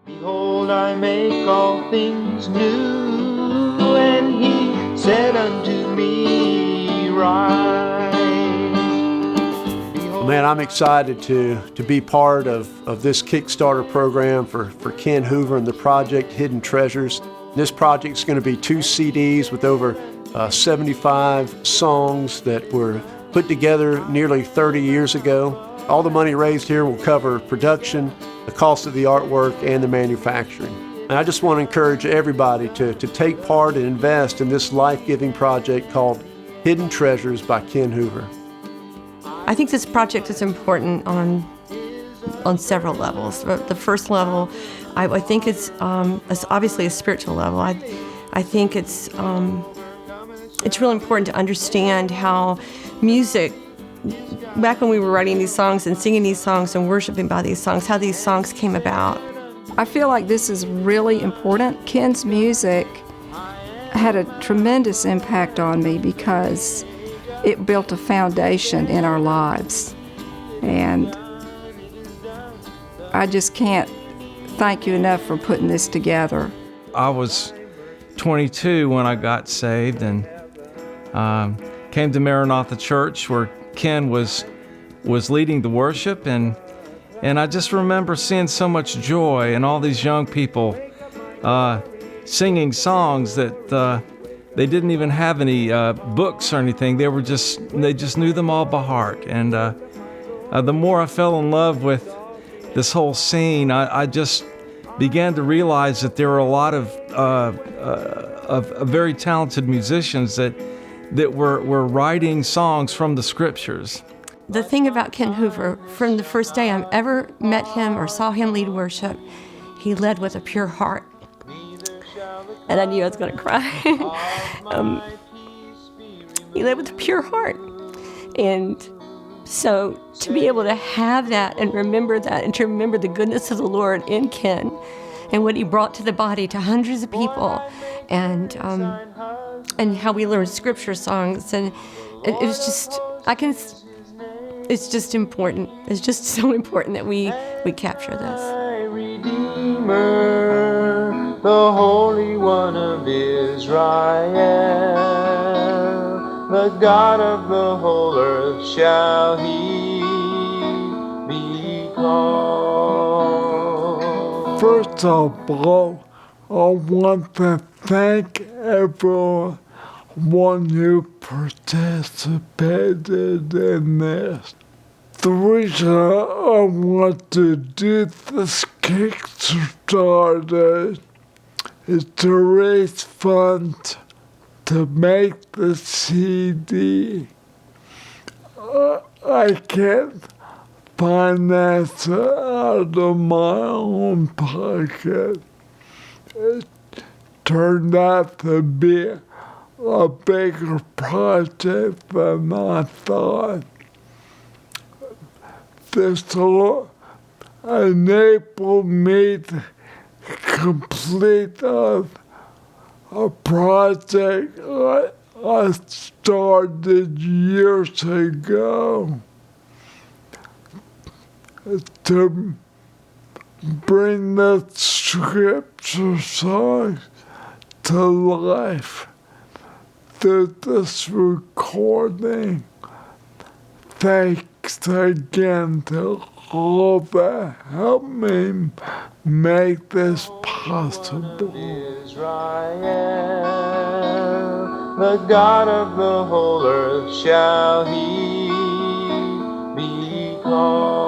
Behold, I make all things new, and he said unto me, Rise. Man, I'm excited to be part of this Kickstarter program for Ken Hoover and the project Hidden Treasures. This project is going to be 2 CDs with over 75 songs that were put together nearly 30 years ago. All the money raised here will cover production, the cost of the artwork, and the manufacturing. And I just want to encourage everybody to take part and invest in this life-giving project called Hidden Treasures by Ken Hoover. I think this project is important on several levels. The first level, I think it's obviously a spiritual level. I think it's really important to understand how music, back when we were writing these songs and singing these songs and worshiping by these songs, how these songs came about. I feel like this is really important. Ken's music had a tremendous impact on me because it built a foundation in our lives. And I just can't thank you enough for putting this together. I was 22 when I got saved and came to Maranatha Church where Ken was leading the worship, and I just remember seeing so much joy and all these young people singing songs that they didn't even have any books or anything. They just knew them all by heart. And the more I fell in love with this whole scene, I just began to realize that there were a lot of very talented musicians that were writing songs from the scriptures. The thing about Ken Hoover, from the first day I ever met him or saw him lead worship, he led with a pure heart. And I knew I was going to cry. He led with a pure heart. And so to be able to have that and remember that and to remember the goodness of the Lord in Ken and what he brought to the body, to hundreds of people, and how we learned scripture songs, and it was just, it's just important. It's just so important that we capture this. Redeemer, the Holy One of Israel, the God of the whole earth shall he be called. First of all, I want to thank everyone who participated in this. The reason I want to do this Kickstarter is to raise funds to make the CD. I can't finance it out of my own pocket. It turned out to be a bigger project than I thought. This will enable me to complete a project I started years ago to bring the scripture songs to life through this recording. Thanks again to all that helped me make this possible. Israel, the God of the whole earth shall he be called.